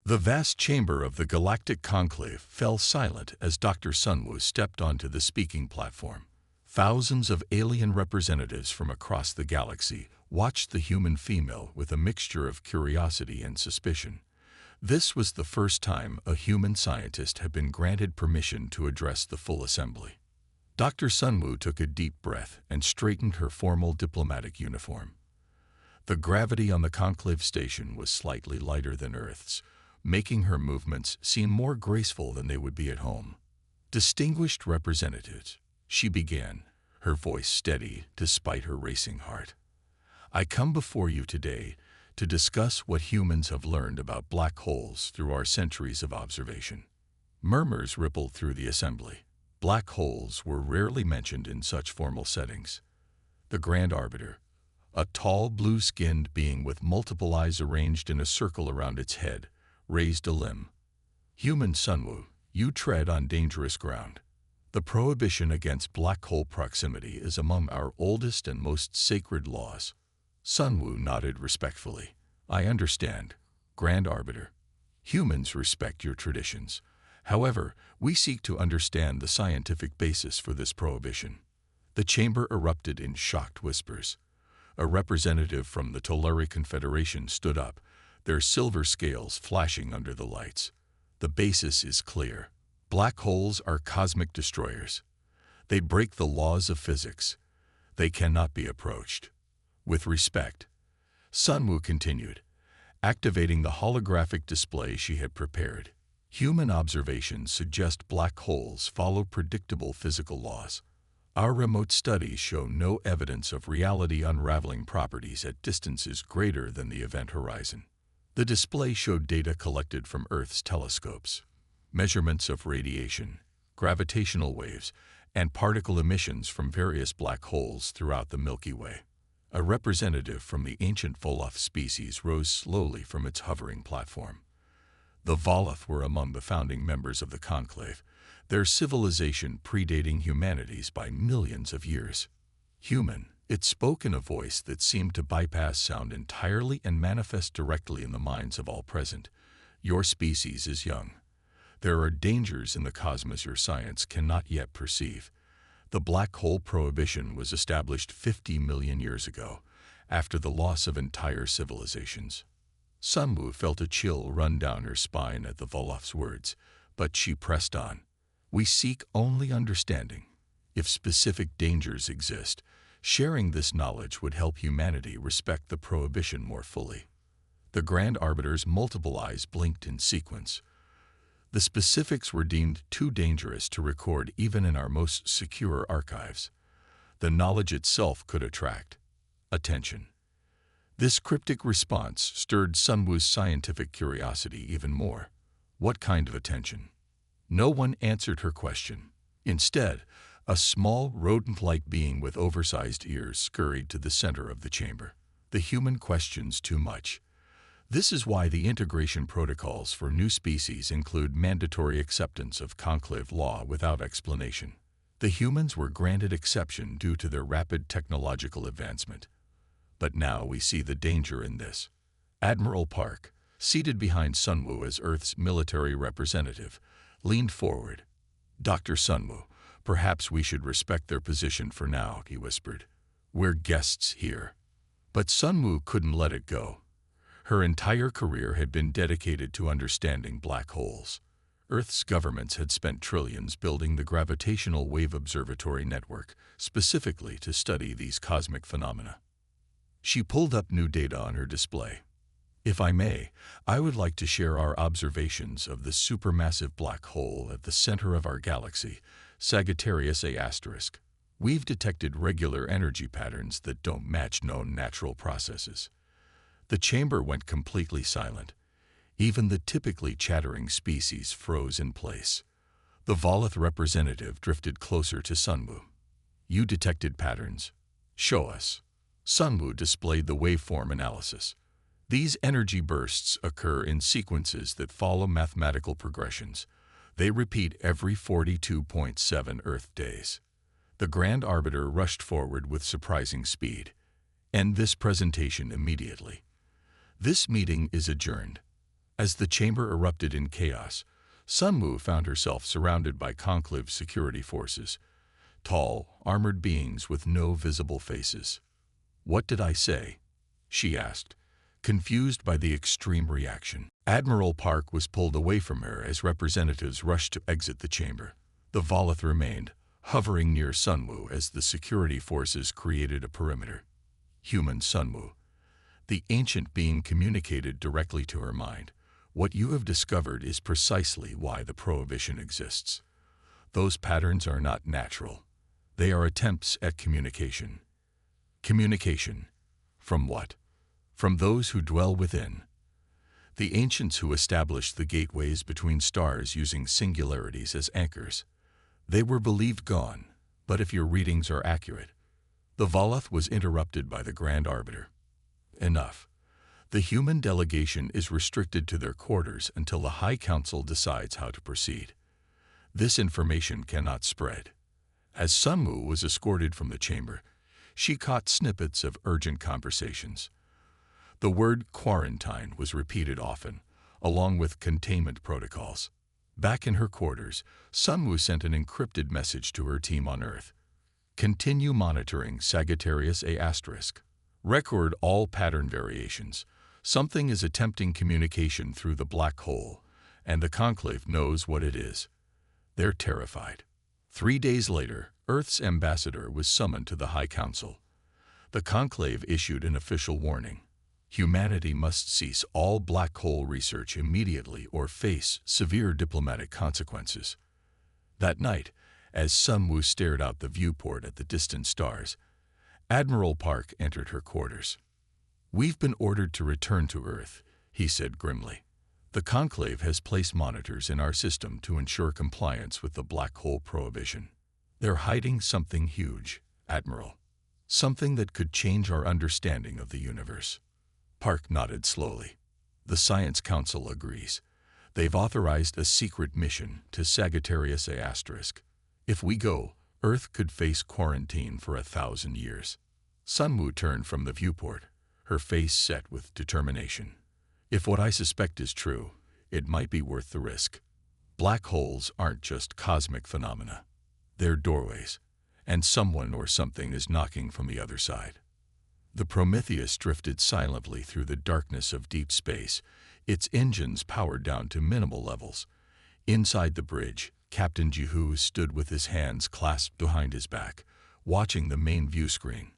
The vast chamber of the Galactic Conclave fell silent as Dr. Sunwoo stepped onto the speaking platform. Thousands of alien representatives from across the galaxy watched the human female with a mixture of curiosity and suspicion. This was the first time a human scientist had been granted permission to address the full assembly. Dr. Sunwoo took a deep breath and straightened her formal diplomatic uniform. The gravity on the Conclave station was slightly lighter than Earth's, making her movements seem more graceful than they would be at home. "Distinguished representatives," she began, her voice steady despite her racing heart. "I come before you today to discuss what humans have learned about black holes through our centuries of observation." Murmurs rippled through the assembly. Black holes were rarely mentioned in such formal settings. The Grand Arbiter, a tall, blue-skinned being with multiple eyes arranged in a circle around its head, raised a limb. "Human Sunwoo, you tread on dangerous ground. The prohibition against black hole proximity is among our oldest and most sacred laws." Sunwoo nodded respectfully. "I understand, Grand Arbiter. Humans respect your traditions. However, we seek to understand the scientific basis for this prohibition." The chamber erupted in shocked whispers. A representative from the Tolari Confederation stood up, their silver scales flashing under the lights. "The basis is clear. Black holes are cosmic destroyers. They break the laws of physics. They cannot be approached. With respect." Sunwoo continued, activating the holographic display she had prepared. "Human observations suggest black holes follow predictable physical laws. Our remote studies show no evidence of reality unraveling properties at distances greater than the event horizon." The display showed data collected from Earth's telescopes, measurements of radiation, gravitational waves, and particle emissions from various black holes throughout the Milky Way. A representative from the ancient Voloth species rose slowly from its hovering platform. The Voloth were among the founding members of the Conclave, their civilization predating humanity's by millions of years. "Human," it spoke in a voice that seemed to bypass sound entirely and manifest directly in the minds of all present. "Your species is young. There are dangers in the cosmos your science cannot yet perceive. The black hole prohibition was established 50 million years ago, after the loss of entire civilizations." Sunwoo felt a chill run down her spine at the Voloth's words, but she pressed on. "We seek only understanding. If specific dangers exist, sharing this knowledge would help humanity respect the prohibition more fully." The Grand Arbiter's multiple eyes blinked in sequence. The specifics were deemed too dangerous to record even in our most secure archives. The knowledge itself could attract attention. This cryptic response stirred Sunwoo's scientific curiosity even more. What kind of attention? No one answered her question. Instead, a small, rodent-like being with oversized ears scurried to the center of the chamber. "The human questions too much. This is why the integration protocols for new species include mandatory acceptance of conclave law without explanation. The humans were granted exception due to their rapid technological advancement. But now we see the danger in this." Admiral Park, seated behind Sunwoo as Earth's military representative, leaned forward. "Dr. Sunwoo, perhaps we should respect their position for now," he whispered. "We're guests here." But Sunwoo couldn't let it go. Her entire career had been dedicated to understanding black holes. Earth's governments had spent trillions building the Gravitational Wave Observatory Network, specifically to study these cosmic phenomena. She pulled up new data on her display. "If I may, I would like to share our observations of the supermassive black hole at the center of our galaxy, Sagittarius A*. We've detected regular energy patterns that don't match known natural processes." The chamber went completely silent. Even the typically chattering species froze in place. The Voloth representative drifted closer to Sunwoo. "You detected patterns. Show us." Sunwoo displayed the waveform analysis. "These energy bursts occur in sequences that follow mathematical progressions. They repeat every 42.7 Earth days." The Grand Arbiter rushed forward with surprising speed. "End this presentation immediately. This meeting is adjourned." As the chamber erupted in chaos, Sunwoo found herself surrounded by Conclave security forces, tall, armored beings with no visible faces. "What did I say?" she asked, confused by the extreme reaction. Admiral Park was pulled away from her as representatives rushed to exit the chamber. The Volith remained, hovering near Sunwoo as the security forces created a perimeter. Human Sunwoo. The ancient being communicated directly to her mind. "What you have discovered is precisely why the prohibition exists. Those patterns are not natural. They are attempts at communication." Communication. From what? From those who dwell within. The ancients who established the gateways between stars using singularities as anchors. They were believed gone, but if your readings are accurate. The Volith was interrupted by the Grand Arbiter. "Enough. The human delegation is restricted to their quarters until the High Council decides how to proceed. This information cannot spread." As Sunwoo was escorted from the chamber, she caught snippets of urgent conversations. The word quarantine was repeated often, along with containment protocols. Back in her quarters, Sunwoo sent an encrypted message to her team on Earth. "Continue monitoring Sagittarius A*. Record all pattern variations. Something is attempting communication through the black hole, and the Conclave knows what it is." They're terrified. 3 days later, Earth's ambassador was summoned to the High Council. The Conclave issued an official warning. Humanity must cease all black hole research immediately or face severe diplomatic consequences. That night, as Sunwoo stared out the viewport at the distant stars, Admiral Park entered her quarters. "We've been ordered to return to Earth," he said grimly. "The Conclave has placed monitors in our system to ensure compliance with the black hole prohibition. They're hiding something huge, Admiral. Something that could change our understanding of the universe." Park nodded slowly. "The Science Council agrees. They've authorized a secret mission to Sagittarius A*. If we go, Earth could face quarantine for 1,000 years." Sunwoo turned from the viewport, her face set with determination. "If what I suspect is true, it might be worth the risk. Black holes aren't just cosmic phenomena. They're doorways, and someone or something is knocking from the other side." The Prometheus drifted silently through the darkness of deep space, its engines powered down to minimal levels. Inside the bridge, Captain Jihu stood with his hands clasped behind his back, watching the main view screen.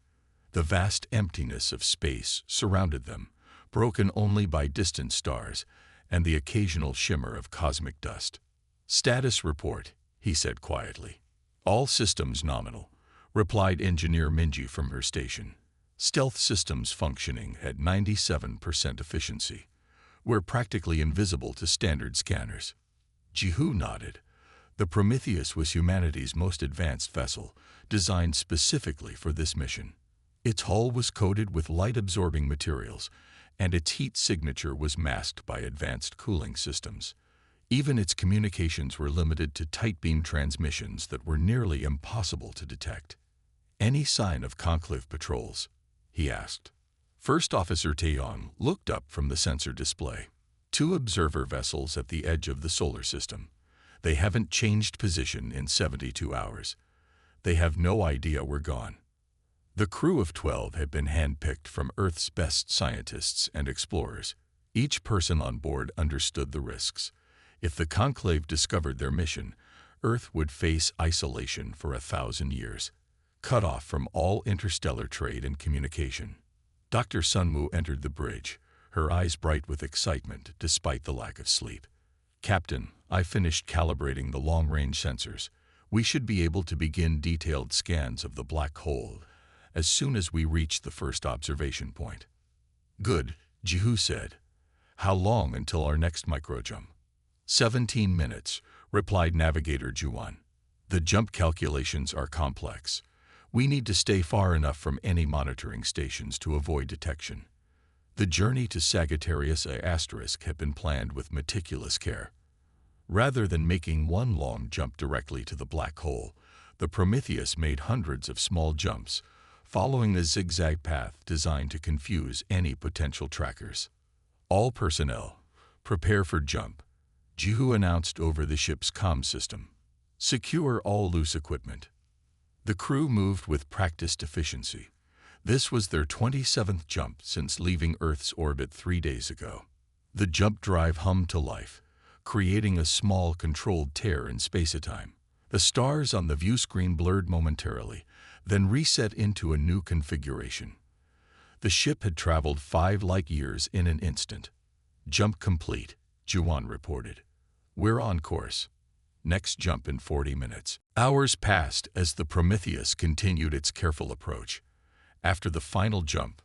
The vast emptiness of space surrounded them, broken only by distant stars and the occasional shimmer of cosmic dust. "Status report," he said quietly. "All systems nominal," replied Engineer Minji from her station. "Stealth systems functioning at 97% efficiency. We're practically invisible to standard scanners." Jihu nodded. The Prometheus was humanity's most advanced vessel, designed specifically for this mission. Its hull was coated with light-absorbing materials, and its heat signature was masked by advanced cooling systems. Even its communications were limited to tight beam transmissions that were nearly impossible to detect. "Any sign of Conclave patrols?" he asked. First Officer Taeyong looked up from the sensor display. "2 observer vessels at the edge of the solar system. They haven't changed position in 72 hours. They have no idea we're gone." The crew of 12 had been handpicked from Earth's best scientists and explorers. Each person on board understood the risks. If the Conclave discovered their mission, Earth would face isolation for 1,000 years, cut off from all interstellar trade and communication. Dr. Sunwoo entered the bridge, her eyes bright with excitement despite the lack of sleep. "Captain, I finished calibrating the long-range sensors. We should be able to begin detailed scans of the black hole as soon as we reach the first observation point." "Good," Jihu said. "How long until our next microjump?" 17 minutes, replied Navigator Juan. "The jump calculations are complex. We need to stay far enough from any monitoring stations to avoid detection." The journey to Sagittarius A* had been planned with meticulous care. Rather than making one long jump directly to the black hole, the Prometheus made hundreds of small jumps, following a zigzag path designed to confuse any potential trackers. All personnel, Prepare for jump, Jihu announced over the ship's comm system. Secure all loose equipment. The crew moved with practiced efficiency. This was their 27th jump since leaving Earth's orbit 3 days ago. The jump drive hummed to life, creating a small, controlled tear in space-time. The stars on the view screen blurred momentarily, then reset into a new configuration. The ship had traveled 5 light-years in an instant. Jump complete, Juan reported. We're on course. Next jump in 40 minutes. Hours passed as the Prometheus continued its careful approach. After the final jump,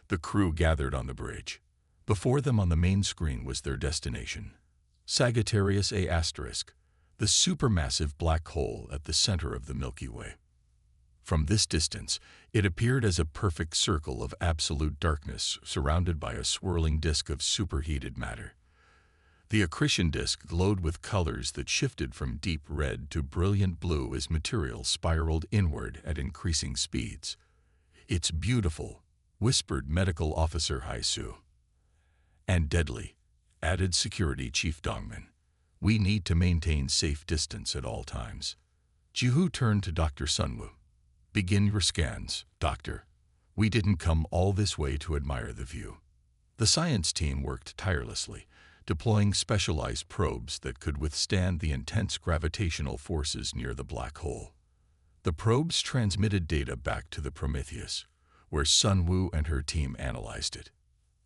the crew gathered on the bridge. Before them on the main screen was their destination, Sagittarius A*, the supermassive black hole at the center of the Milky Way. From this distance, it appeared as a perfect circle of absolute darkness surrounded by a swirling disk of superheated matter. The accretion disk glowed with colors that shifted from deep red to brilliant blue as material spiraled inward at increasing speeds. "It's beautiful," whispered Medical Officer Haisu. "And deadly," added Security Chief Dongman. "We need to maintain safe distance at all times." Jihu turned to Dr. Sunwoo. "Begin your scans, Doctor. We didn't come all this way to admire the view." The science team worked tirelessly, deploying specialized probes that could withstand the intense gravitational forces near the black hole. The probes transmitted data back to the Prometheus, where Sunwoo and her team analyzed it.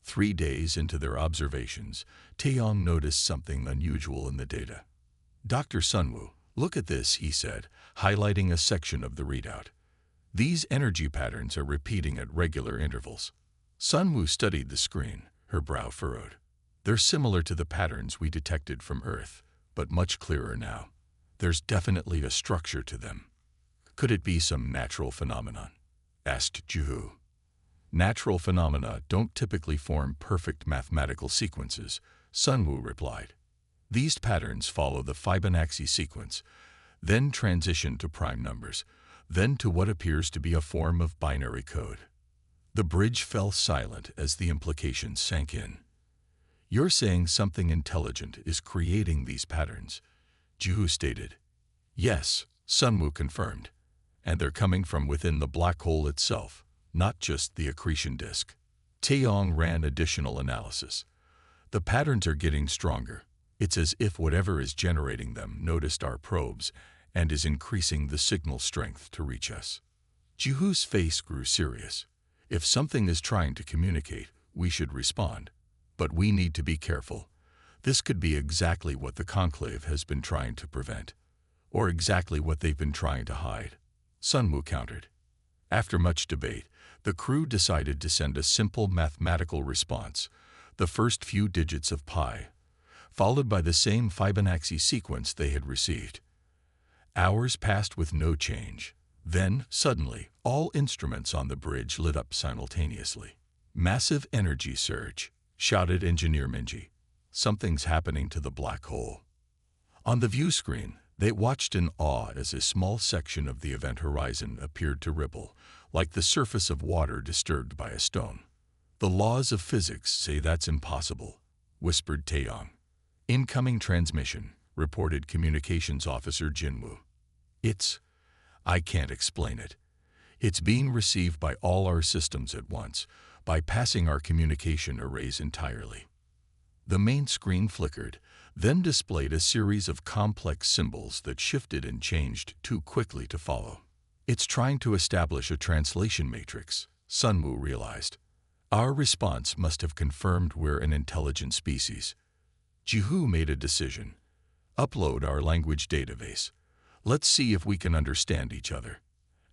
3 days into their observations, Taeyong noticed something unusual in the data. "Dr. Sunwoo, look at this," he said, highlighting a section of the readout. "These energy patterns are repeating at regular intervals." Sunwoo studied the screen, her brow furrowed. "They're similar to the patterns we detected from Earth, but much clearer now. There's definitely a structure to them." "Could it be some natural phenomenon?" asked Jihu. "Natural phenomena don't typically form perfect mathematical sequences," Sunwoo replied. "These patterns follow the Fibonacci sequence, then transition to prime numbers, then to what appears to be a form of binary code." The bridge fell silent as the implications sank in. "You're saying something intelligent is creating these patterns," Jihu stated. "Yes," Sunwoo confirmed. "And they're coming from within the black hole itself, not just the accretion disk." Taeyong ran additional analysis. "The patterns are getting stronger. It's as if whatever is generating them noticed our probes and is increasing the signal strength to reach us." Jihu's face grew serious. "If something is trying to communicate, we should respond. But we need to be careful. This could be exactly what the Conclave has been trying to prevent, or exactly what they've been trying to hide," Sunwoo countered. After much debate, the crew decided to send a simple mathematical response, the first few digits of pi, followed by the same Fibonacci sequence they had received. Hours passed with no change. Then, suddenly, all instruments on the bridge lit up simultaneously. "Massive energy surge," shouted Engineer Minji. "Something's happening to the black hole." On the view screen, they watched in awe as a small section of the event horizon appeared to ripple, like the surface of water disturbed by a stone. "The laws of physics say that's impossible," whispered Taeyong. "Incoming transmission," reported Communications Officer Jinwoo. I can't explain it. It's being received by all our systems at once, bypassing our communication arrays entirely." The main screen flickered, then displayed a series of complex symbols that shifted and changed too quickly to follow. "It's trying to establish a translation matrix," Sunwoo realized. "Our response must have confirmed we're an intelligent species." Jihu made a decision. "Upload our language database. Let's see if we can understand each other."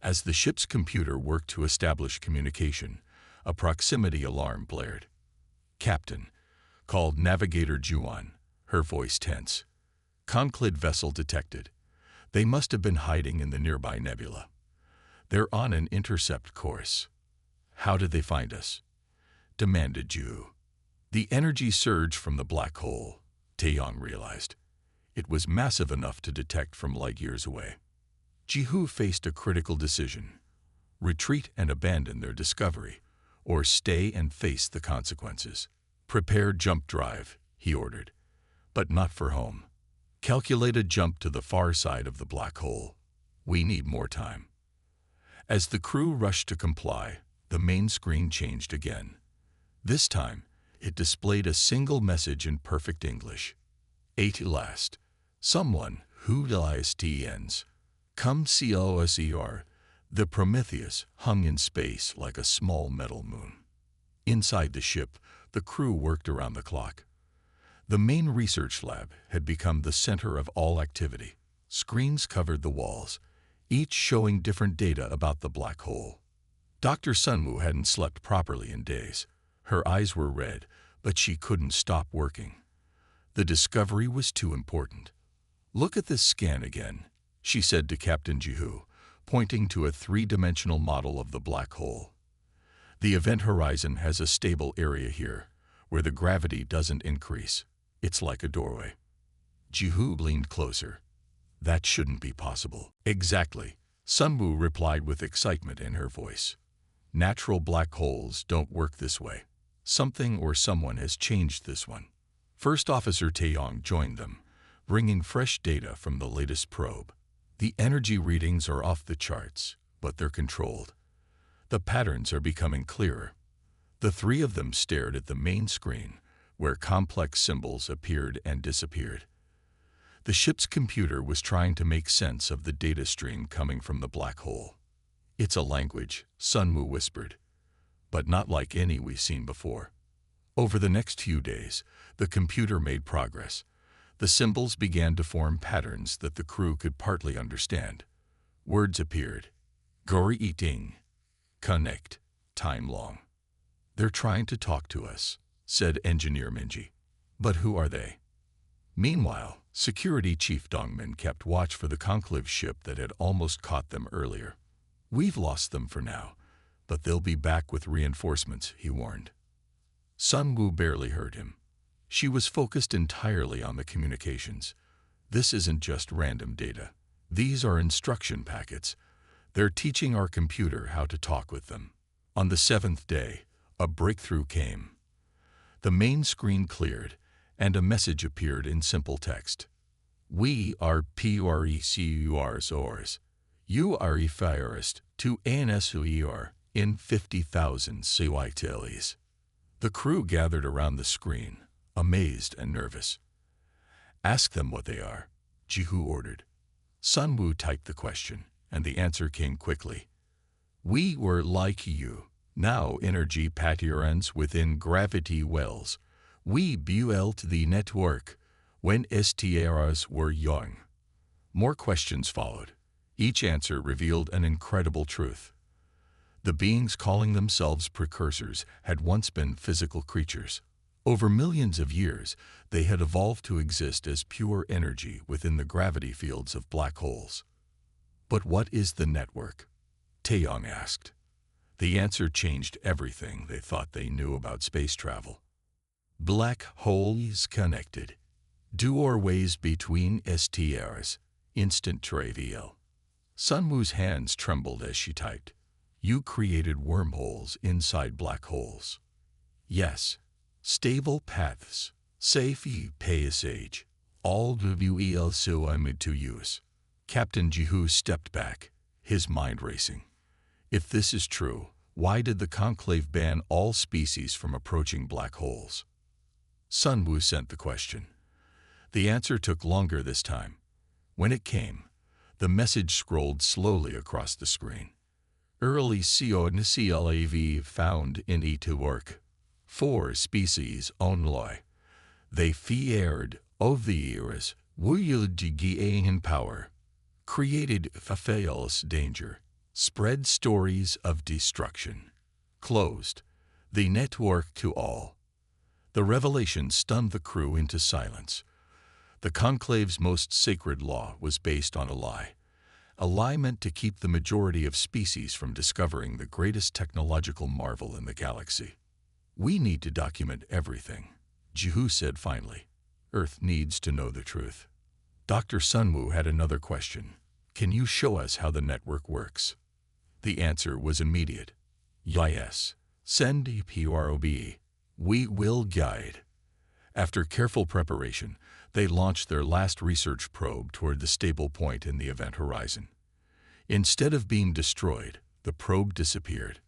As the ship's computer worked to establish communication, a proximity alarm blared. "Captain," called Navigator Juan, her voice tense. "Conclave vessel detected. They must have been hiding in the nearby nebula. They're on an intercept course." "How did they find us?" demanded Ju. "The energy surge from the black hole," Taeyong realized. It was massive enough to detect from light years away. Jihu faced a critical decision: retreat and abandon their discovery, or stay and face the consequences. "Prepare jump drive," he ordered. But not for home. Calculate a jump to the far side of the black hole. We need more time. As the crew rushed to comply, the main screen changed again. This time, it displayed a single message in perfect English. At last, someone who lies ends. Come see OSER. The Prometheus hung in space like a small metal moon. Inside the ship, the crew worked around the clock. The main research lab had become the center of all activity. Screens covered the walls, each showing different data about the black hole. Dr. Sunwoo hadn't slept properly in days. Her eyes were red, but she couldn't stop working. The discovery was too important. Look at this scan again, she said to Captain Jihu, pointing to a three-dimensional model of the black hole. The event horizon has a stable area here, where the gravity doesn't increase. It's like a doorway. Jihu leaned closer. That shouldn't be possible. Exactly, Sunwoo replied with excitement in her voice. Natural black holes don't work this way. Something or someone has changed this one. First Officer Taeyong joined them, bringing fresh data from the latest probe. The energy readings are off the charts, but they're controlled. The patterns are becoming clearer. The three of them stared at the main screen, where complex symbols appeared and disappeared. The ship's computer was trying to make sense of the data stream coming from the black hole. It's a language, Sunwoo whispered, but not like any we've seen before. Over the next few days, the computer made progress. The symbols began to form patterns that the crew could partly understand. Words appeared. Gori eating. Connect. Time long. They're trying to talk to us, said Engineer Minji. But who are they? Meanwhile, Security Chief Dongmin kept watch for the Conclave ship that had almost caught them earlier. We've lost them for now, but they'll be back with reinforcements, he warned. Sunwoo barely heard him. She was focused entirely on the communications. This isn't just random data. These are instruction packets. They're teaching our computer how to talk with them. On the seventh day, a breakthrough came. The main screen cleared, and a message appeared in simple text. We are precursors. You are first to answer in 50,000 Sci-Fi. The crew gathered around the screen, amazed and nervous. Ask them what they are, Jihu ordered. Sunwoo typed the question, and the answer came quickly. We were like you, now energy patterns within gravity wells. We built the network when STRs were young. More questions followed. Each answer revealed an incredible truth. The beings calling themselves precursors had once been physical creatures. Over millions of years, they had evolved to exist as pure energy within the gravity fields of black holes. But what is the network? Taeyong asked. The answer changed everything they thought they knew about space travel. Black holes connected. Doorways between STRs. Instant trivial. Sunwoo's hands trembled as she typed. You created wormholes inside black holes. Yes. Stable paths. Safe passage. All so I'm to use. Captain Jihu stepped back, his mind racing. If this is true, why did the Conclave ban all species from approaching black holes? Sunwoo sent the question. The answer took longer this time. When it came, the message scrolled slowly across the screen. Early CONCLAV found in work. 4 species only. They feared of the years will gain power. Created fails danger. Spread stories of destruction. Closed. The network to all. The revelation stunned the crew into silence. The Conclave's most sacred law was based on a lie meant to keep the majority of species from discovering the greatest technological marvel in the galaxy. We need to document everything, Jihu said finally. Earth needs to know the truth. Dr. Sunwoo had another question. Can you show us how the network works? The answer was immediate. Yes. Send PROB. We will guide. After careful preparation, they launched their last research probe toward the stable point in the event horizon. Instead of being destroyed, the probe disappeared.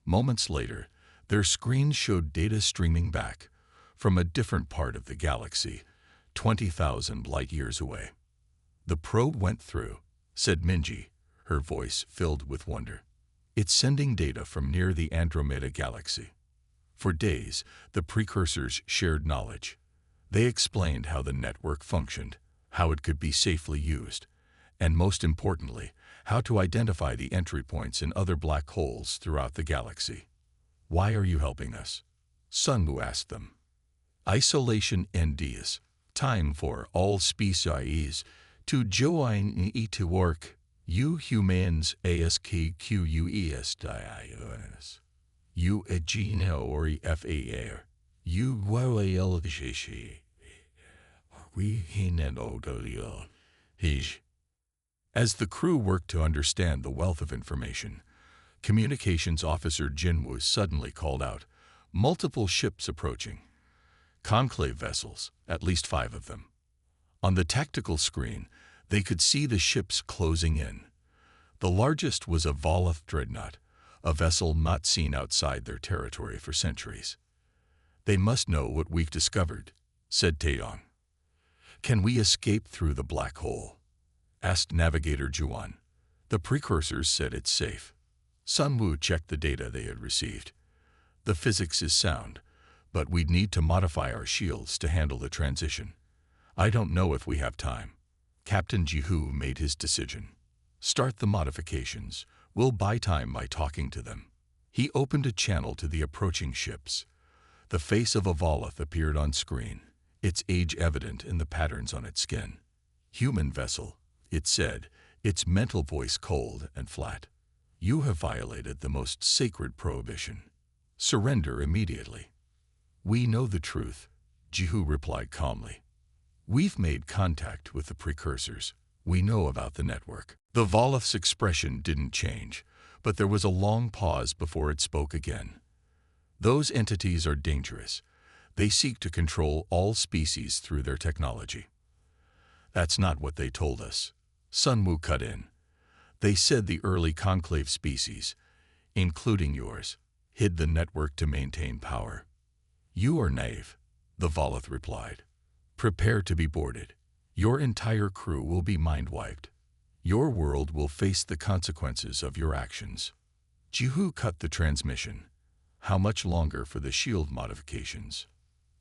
Moments later, their screens showed data streaming back from a different part of the galaxy, 20,000 light-years away. "The probe went through," said Minji, her voice filled with wonder. "It's sending data from near the Andromeda galaxy." For days, the precursors shared knowledge. They explained how the network functioned, how it could be safely used, and most importantly, how to identify the entry points in other black holes throughout the galaxy. "Why are you helping us?" Sunwoo asked them. "Isolation ends. Time for all species to join to work. You humans ASKQUESTIOS. You agino or FAR. You WLGC. We hinenododio. Hij. As the crew worked to understand the wealth of information, Communications Officer Jinwoo suddenly called out, "Multiple ships approaching. Conclave vessels, at least 5 of them." On the tactical screen, they could see the ships closing in. The largest was a Voloth dreadnought, a vessel not seen outside their territory for centuries. "They must know what we've discovered," said Taeyong. "Can we escape through the black hole?" asked Navigator Juan. The precursors said it's safe. Sunwoo checked the data they had received. "The physics is sound, but we'd need to modify our shields to handle the transition. I don't know if we have time." Captain Jihu made his decision. "Start the modifications. We'll buy time by talking to them." He opened a channel to the approaching ships. The face of a Voloth appeared on screen, its age evident in the patterns on its skin. "Human vessel," it said, its mental voice cold and flat. "You have violated the most sacred prohibition. Surrender immediately." "We know the truth," Jihu replied calmly. "We've made contact with the precursors. We know about the network." The Voloth's expression didn't change, but there was a long pause before it spoke again. "Those entities are dangerous. They seek to control all species through their technology." "That's not what they told us," Sunwoo cut in. "They said the early Conclave species, including yours, hid the network to maintain power." "You are naive," the Voloth replied. "Prepare to be boarded. Your entire crew will be mind-wiped. Your world will face the consequences of your actions." Jihu cut the transmission. "How much longer for the shield modifications?"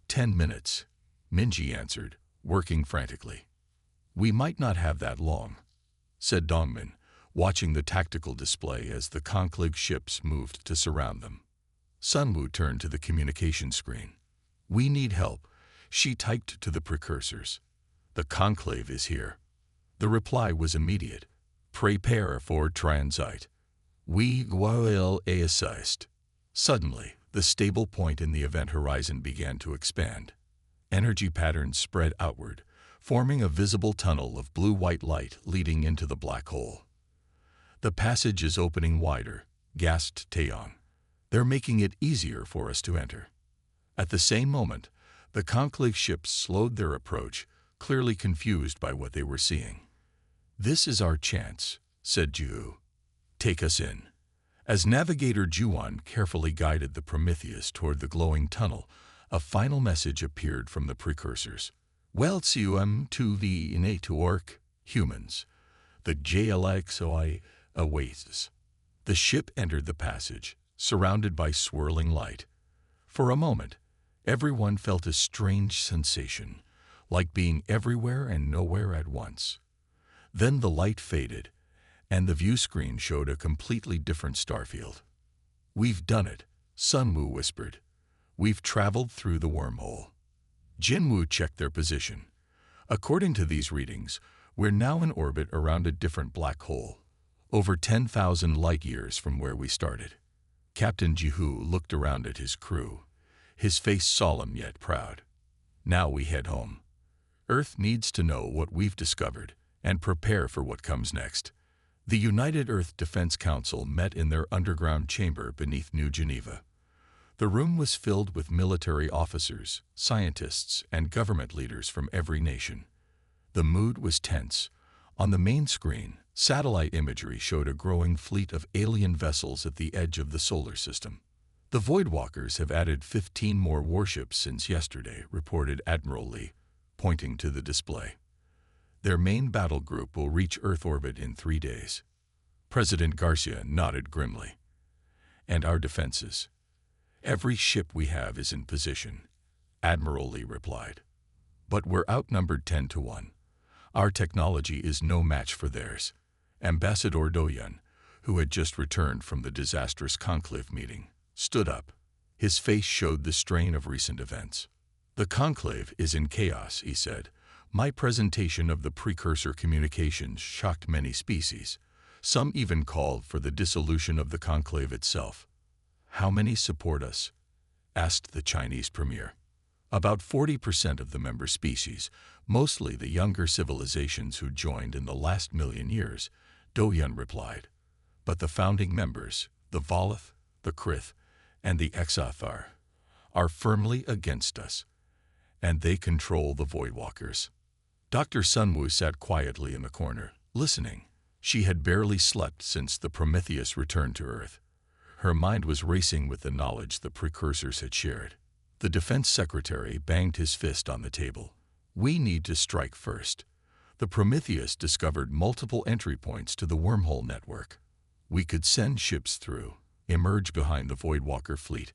10 minutes, Minji answered, working frantically. "We might not have that long," said Dongmin, watching the tactical display as the Conclave ships moved to surround them. Sunwoo turned to the communication screen. "We need help," she typed to the precursors. "The Conclave is here." The reply was immediate. "Prepare for transit. We will assist." Suddenly, the stable point in the event horizon began to expand. Energy patterns spread outward, forming a visible tunnel of blue-white light leading into the black hole. "The passage is opening wider," gasped Taeyong. "They're making it easier for us to enter." At the same moment, the Conclave ships slowed their approach, clearly confused by what they were seeing. "This is our chance," said Jihu. "Take us in." As Navigator Juan carefully guided the Prometheus toward the glowing tunnel, a final message appeared from the precursors. "Welcome to the network, humans. The GalaxY awaits." The ship entered the passage, surrounded by swirling light. For a moment, everyone felt a strange sensation, like being everywhere and nowhere at once. Then the light faded, and the view screen showed a completely different starfield. "We've done it," Sunwoo whispered. "We've traveled through the wormhole." Jinwoo checked their position. "According to these readings, we're now in orbit around a different black hole, over 10,000 light-years from where we started." Captain Jihu looked around at his crew, his face solemn yet proud. "Now we head home. Earth needs to know what we've discovered and prepare for what comes next." The United Earth Defense Council met in their underground chamber beneath New Geneva. The room was filled with military officers, scientists, and government leaders from every nation. The mood was tense. On the main screen, satellite imagery showed a growing fleet of alien vessels at the edge of the solar system. The Voidwalkers have added 15 more warships since yesterday, reported Admiral Lee, pointing to the display. Their main battle group will reach Earth orbit in 3 days. President Garcia nodded grimly. And our defenses? Every ship we have is in position, Admiral Lee replied. But we're outnumbered 10 to 1. Our technology is no match for theirs. Ambassador Doyan, who had just returned from the disastrous Conclave meeting, stood up. His face showed the strain of recent events. The Conclave is in chaos, he said. My presentation of the precursor communications shocked many species. Some even called for the dissolution of the Conclave itself. How many support us? Asked the Chinese premier. About 40% of the member species, mostly the younger civilizations who joined in the last million years, Doyan replied. But the founding members, the Volith, the Krith, and the Exothar, are firmly against us, and they control the Voidwalkers. Dr. Sunwoo sat quietly in the corner, listening. She had barely slept since the Prometheus returned to Earth. Her mind was racing with the knowledge the precursors had shared. The defense secretary banged his fist on the table. We need to strike first. The Prometheus discovered multiple entry points to the wormhole network. We could send ships through, emerge behind the Voidwalker fleet,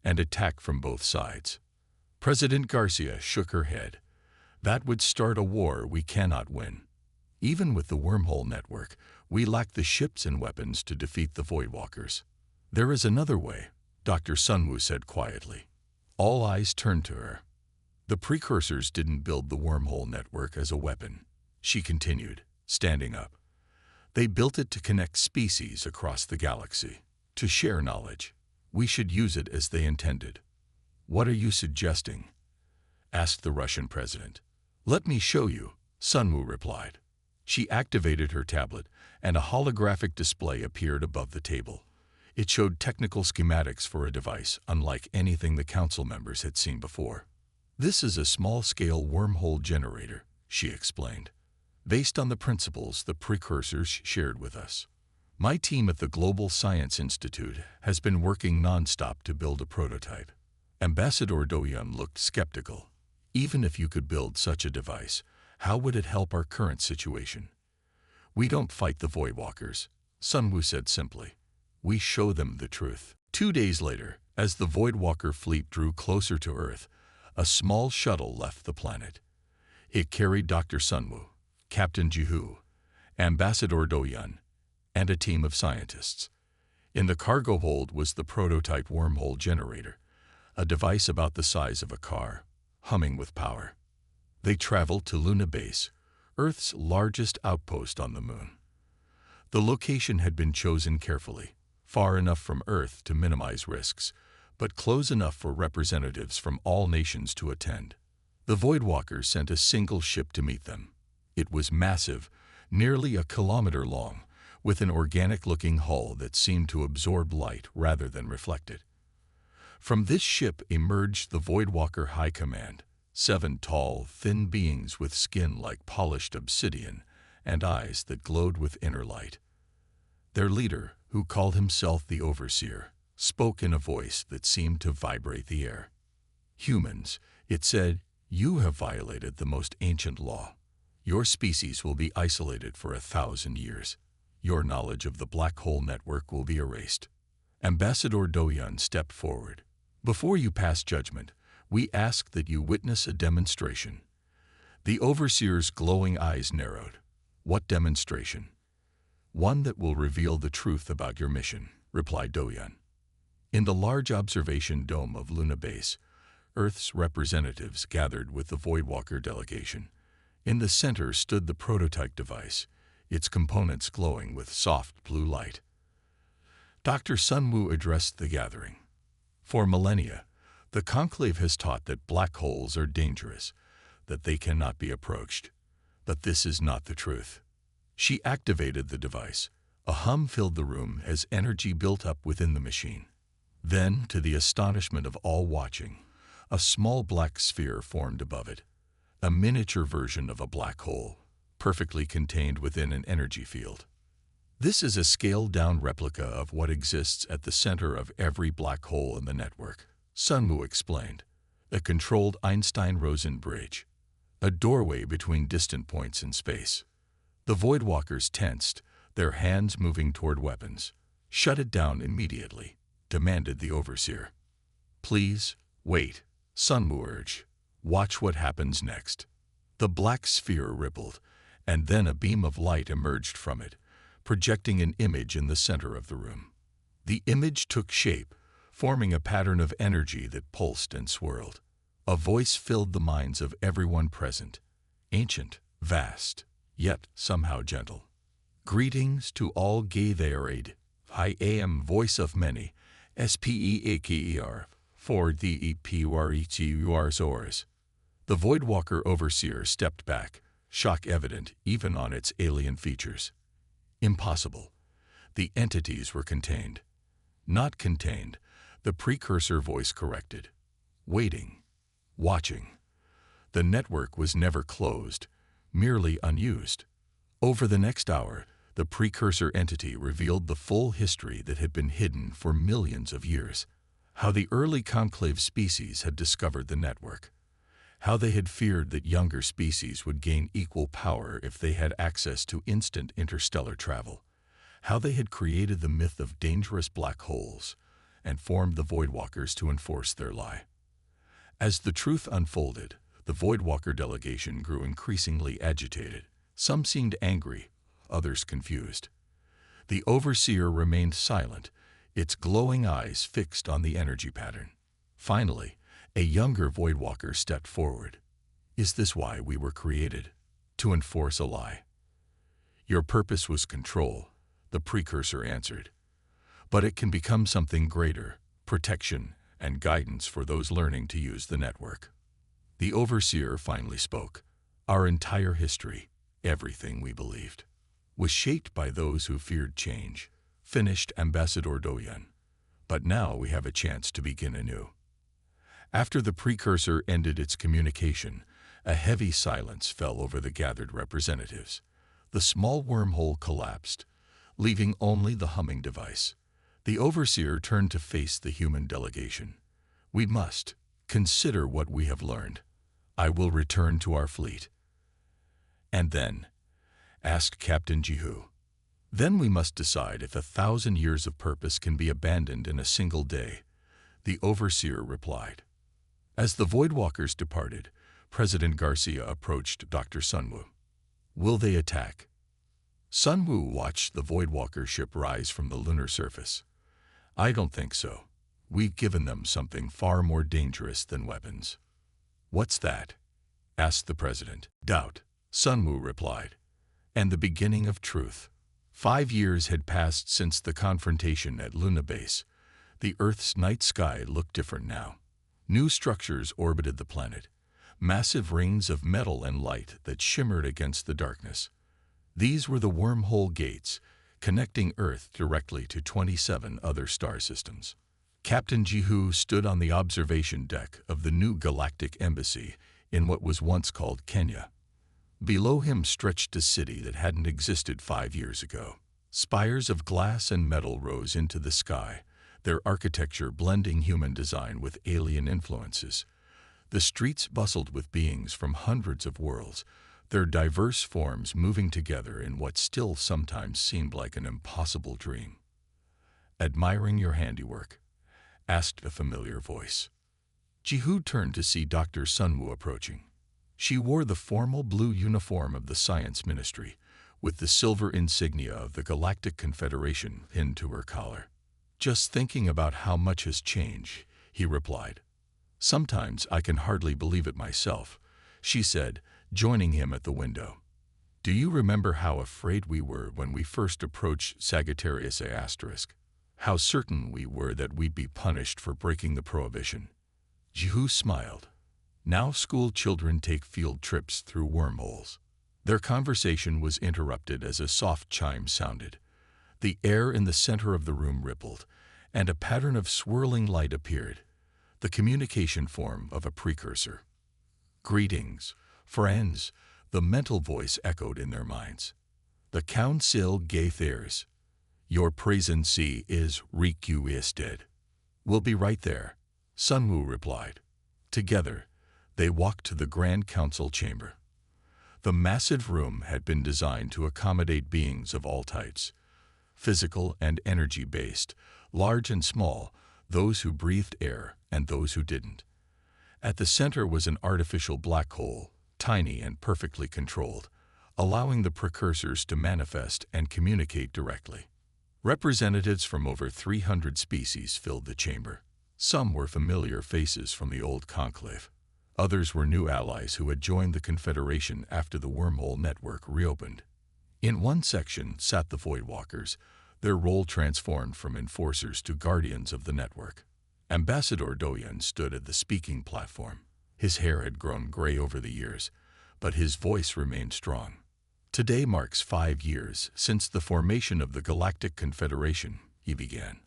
and attack from both sides. President Garcia shook her head. That would start a war we cannot win. Even with the wormhole network, we lack the ships and weapons to defeat the Voidwalkers. There is another way, Dr. Sunwoo said quietly. All eyes turned to her. The precursors didn't build the wormhole network as a weapon, she continued, standing up. They built it to connect species across the galaxy, to share knowledge. We should use it as they intended. What are you suggesting? Asked the Russian president. Let me show you, Sunwoo replied. She activated her tablet, and a holographic display appeared above the table. It showed technical schematics for a device unlike anything the council members had seen before. This is a small-scale wormhole generator, she explained, based on the principles the precursors shared with us. My team at the Global Science Institute has been working non-stop to build a prototype. Ambassador Doyan looked skeptical. Even if you could build such a device, how would it help our current situation? We don't fight the Voidwalkers, Sunwoo said simply. We show them the truth. 2 days later, as the Voidwalker fleet drew closer to Earth, a small shuttle left the planet. It carried Dr. Sunwoo, Captain Jihu, Ambassador Doyan, and a team of scientists. In the cargo hold was the prototype wormhole generator, a device about the size of a car, humming with power. They traveled to Luna Base, Earth's largest outpost on the moon. The location had been chosen carefully, far enough from Earth to minimize risks, but close enough for representatives from all nations to attend. The Voidwalkers sent a single ship to meet them. It was massive, nearly a kilometer long, with an organic-looking hull that seemed to absorb light rather than reflect it. From this ship emerged the Voidwalker High Command, 7 tall, thin beings with skin like polished obsidian and eyes that glowed with inner light. Their leader, who called himself the Overseer, spoke in a voice that seemed to vibrate the air. Humans, it said, you have violated the most ancient law. Your species will be isolated for 1,000 years. Your knowledge of the black hole network will be erased. Ambassador Doyan stepped forward. Before you pass judgment, we ask that you witness a demonstration. The Overseer's glowing eyes narrowed. What demonstration? One that will reveal the truth about your mission, replied Doyan. In the large observation dome of Luna Base, Earth's representatives gathered with the Voidwalker delegation. In the center stood the prototype device, its components glowing with soft blue light. Dr. Sunwoo addressed the gathering. For millennia, the Conclave has taught that black holes are dangerous, that they cannot be approached. But this is not the truth. She activated the device. A hum filled the room as energy built up within the machine. Then, to the astonishment of all watching, a small black sphere formed above it, a miniature version of a black hole, perfectly contained within an energy field. This is a scaled-down replica of what exists at the center of every black hole in the network, Sunwoo explained. A controlled Einstein-Rosen bridge, a doorway between distant points in space. The Voidwalkers tensed, their hands moving toward weapons. "Shut it down immediately," demanded the Overseer. "Please, wait," Sunwoo urged. "Watch what happens next." The black sphere rippled, and then a beam of light emerged from it, projecting an image in the center of the room. The image took shape, forming a pattern of energy that pulsed and swirled. A voice filled the minds of everyone present, ancient, vast, yet somehow gentle. "Greetings to all gathered. I am voice of many, SPEAKER, for the HFY. The Voidwalker Overseer stepped back, shock evident even on its alien features. Impossible. The entities were contained. Not contained, the precursor voice corrected. Waiting. Watching. The network was never closed, merely unused. Over the next hour, the precursor entity revealed the full history that had been hidden for millions of years. How the early Conclave species had discovered the network. How they had feared that younger species would gain equal power if they had access to instant interstellar travel. How they had created the myth of dangerous black holes and formed the Voidwalkers to enforce their lie. As the truth unfolded, the Voidwalker delegation grew increasingly agitated. Some seemed angry, others confused. The Overseer remained silent, its glowing eyes fixed on the energy pattern. Finally, a younger Voidwalker stepped forward. "Is this why we were created? To enforce a lie?" "Your purpose was control," the precursor answered. "But it can become something greater, protection and guidance for those learning to use the network." The Overseer finally spoke. "Our entire history, everything we believed, was shaped by those who feared change," finished Ambassador Doyen. "But now we have a chance to begin anew." After the precursor ended its communication, a heavy silence fell over the gathered representatives. The small wormhole collapsed, leaving only the humming device. The Overseer turned to face the human delegation. "We must consider what we have learned. I will return to our fleet." "And then?" asked Captain Jihu. "Then we must decide if 1,000 years of purpose can be abandoned in a single day," the Overseer replied. As the Voidwalkers departed, President Garcia approached Dr. Sunwoo. "Will they attack?" Sunwoo watched the Voidwalker ship rise from the lunar surface. "I don't think so. We've given them something far more dangerous than weapons." "What's that?" asked the President. "Doubt," Sunwoo replied, "and the beginning of truth." 5 years had passed since the confrontation at Luna Base. The Earth's night sky looked different now. New structures orbited the planet, massive rings of metal and light that shimmered against the darkness. These were the wormhole gates, connecting Earth directly to 27 other star systems. Captain Jihu stood on the observation deck of the new Galactic Embassy in what was once called Kenya. Below him stretched a city that hadn't existed 5 years ago. Spires of glass and metal rose into the sky, their architecture blending human design with alien influences. The streets bustled with beings from hundreds of worlds, their diverse forms moving together in what still sometimes seemed like an impossible dream. "Admiring your handiwork?" asked a familiar voice. Jihu turned to see Dr. Sunwoo approaching. She wore the formal blue uniform of the Science Ministry, with the silver insignia of the Galactic Confederation pinned to her collar. "Just thinking about how much has changed," he replied. "Sometimes I can hardly believe it myself," she said, joining him at the window. "Do you remember how afraid we were when we first approached Sagittarius A*? How certain we were that we'd be punished for breaking the prohibition?" Jihu smiled. "Now school children take field trips through wormholes." Their conversation was interrupted as a soft chime sounded. The air in the center of the room rippled, and a pattern of swirling light appeared, the communication form of a precursor. "Greetings, friends," the mental voice echoed in their minds. "The Council Gaithers. Your presence is requested." "We'll be right there," Sunwoo replied. Together, they walked to the Grand Council chamber. The massive room had been designed to accommodate beings of all types, physical and energy-based, large and small, those who breathed air and those who didn't. At the center was an artificial black hole, tiny and perfectly controlled, allowing the precursors to manifest and communicate directly. Representatives from over 300 species filled the chamber. Some were familiar faces from the old Conclave. Others were new allies who had joined the Confederation after the wormhole network reopened. In one section sat the Voidwalkers, their role transformed from enforcers to guardians of the network. Ambassador Doyan stood at the speaking platform. His hair had grown gray over the years, but his voice remained strong. "Today marks 5 years since the formation of the Galactic Confederation," he began.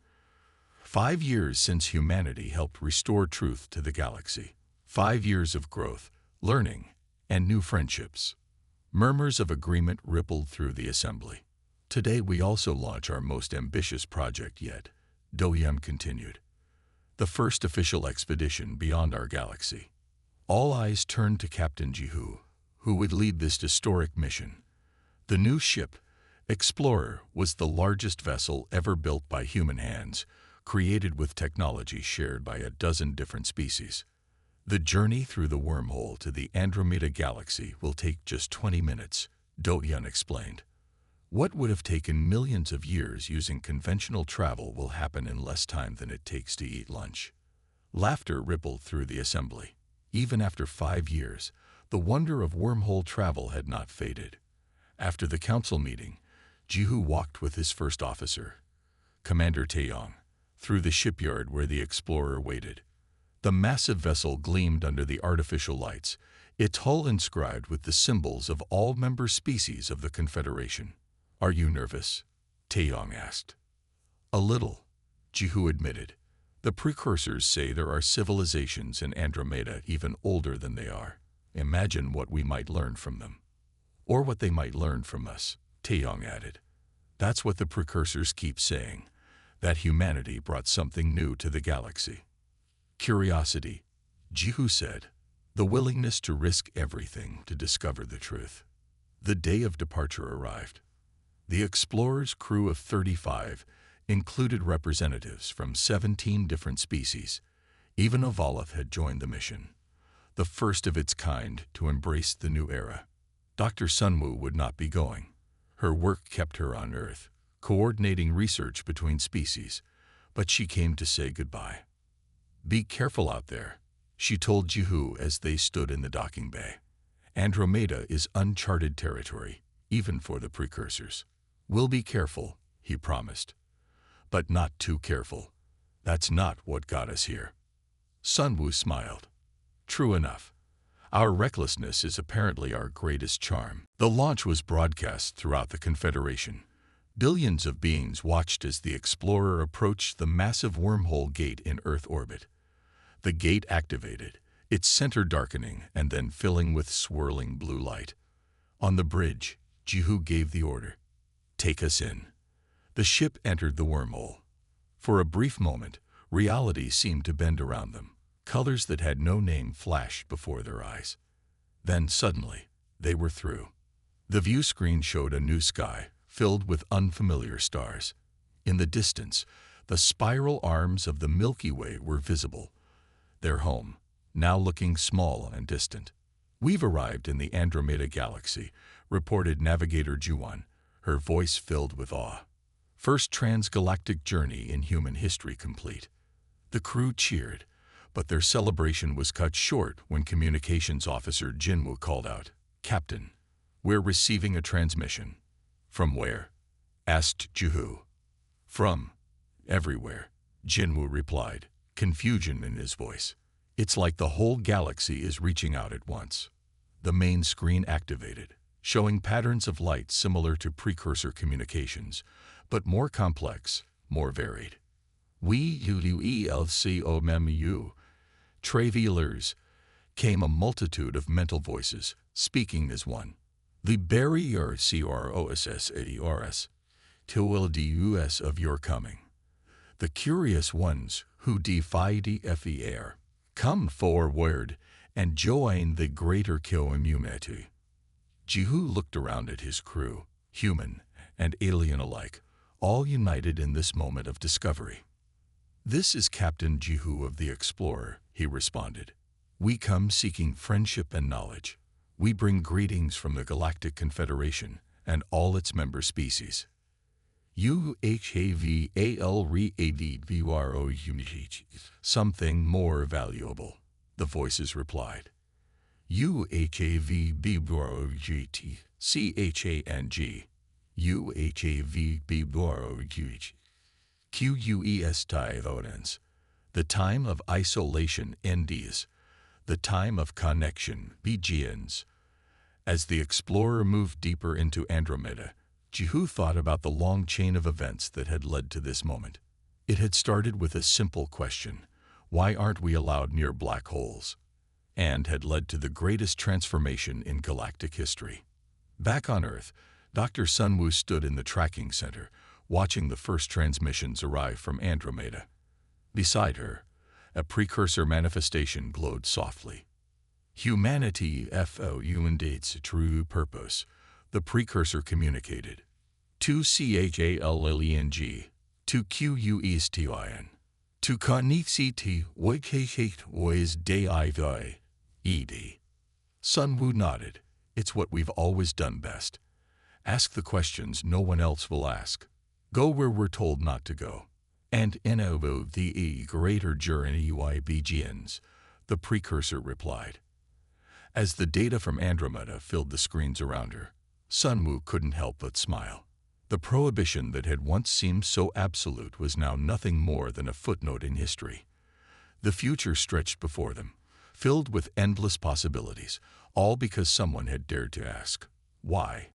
5 years since humanity helped restore truth to the galaxy. 5 years of growth, learning, and new friendships. Murmurs of agreement rippled through the assembly. "Today we also launch our most ambitious project yet," Doyan continued. "The first official expedition beyond our galaxy." All eyes turned to Captain Jihu, who would lead this historic mission. The new ship, Explorer, was the largest vessel ever built by human hands, created with technology shared by a dozen different species. "The journey through the wormhole to the Andromeda galaxy will take just 20 minutes, Doyan explained. "What would have taken millions of years using conventional travel will happen in less time than it takes to eat lunch." Laughter rippled through the assembly. Even after 5 years, the wonder of wormhole travel had not faded. After the council meeting, Jihu walked with his first officer, Commander Taeyong, through the shipyard where the Explorer waited. The massive vessel gleamed under the artificial lights, its hull inscribed with the symbols of all member species of the Confederation. "Are you nervous?" Taeyong asked. "A little," Jihu admitted. "The precursors say there are civilizations in Andromeda even older than they are. Imagine what we might learn from them." "Or what they might learn from us," Taeyong added. "That's what the precursors keep saying, that humanity brought something new to the galaxy." "Curiosity," Jihu said, "the willingness to risk everything to discover the truth." The day of departure arrived. The Explorer's crew of 35 included representatives from 17 different species. Even Avalov had joined the mission, the first of its kind to embrace the new era. Dr. Sunwoo would not be going. Her work kept her on Earth, coordinating research between species, but she came to say goodbye. "Be careful out there," she told Jihu as they stood in the docking bay. "Andromeda is uncharted territory, even for the precursors." "We'll be careful," he promised. "But not too careful. That's not what got us here." Sunwoo smiled. "True enough. Our recklessness is apparently our greatest charm." The launch was broadcast throughout the Confederation. Billions of beings watched as the Explorer approached the massive wormhole gate in Earth orbit. The gate activated, its center darkening and then filling with swirling blue light. On the bridge, Jihu gave the order, "Take us in." The ship entered the wormhole. For a brief moment, reality seemed to bend around them. Colors that had no name flashed before their eyes. Then suddenly, they were through. The view screen showed a new sky, filled with unfamiliar stars. In the distance, the spiral arms of the Milky Way were visible, their home, now looking small and distant. "We've arrived in the Andromeda galaxy," reported Navigator Juan, her voice filled with awe. "First transgalactic journey in human history complete." The crew cheered, but their celebration was cut short when Communications Officer Jinwoo called out, "Captain, we're receiving a transmission." "From where?" asked Jihu. "From everywhere," Jinwoo replied, confusion in his voice. "It's like the whole galaxy is reaching out at once." The main screen activated, showing patterns of light similar to precursor communications, but more complex, more varied. We UUELCOMMU, travelers, came a multitude of mental voices, speaking as one. The barrier CROSSARS, till the of your coming. The curious ones who defy the FER, come forward and join the greater community. Jihu looked around at his crew, human and alien alike, all united in this moment of discovery. This is Captain Jihu of the Explorer, he responded. We come seeking friendship and knowledge. We bring greetings from the Galactic Confederation and all its member species. UHAVALREADVRO something more valuable, the voices replied. UHAVBROGT CHANG UHAVBROGT QUES Tivonens. The time of isolation ends. The time of connection begins. As the explorer moved deeper into Andromeda, Jihu thought about the long chain of events that had led to this moment. It had started with a simple question, why aren't we allowed near black holes? And had led to the greatest transformation in galactic history. Back on Earth, Dr. Sunwoo stood in the tracking center, watching the first transmissions arrive from Andromeda. Beside her, a precursor manifestation glowed softly. Humanity found its true purpose, the precursor communicated. To CHALLENG, to QUESTIN, to CONNECT WIKHATE WAS DAIVI, ED. Sunwoo nodded. It's what we've always done best. Ask the questions no one else will ask. Go where we're told not to go. And innovo the greater journey begins, the precursor replied. As the data from Andromeda filled the screens around her, Sunwoo couldn't help but smile. The prohibition that had once seemed so absolute was now nothing more than a footnote in history. The future stretched before them, filled with endless possibilities, all because someone had dared to ask, why?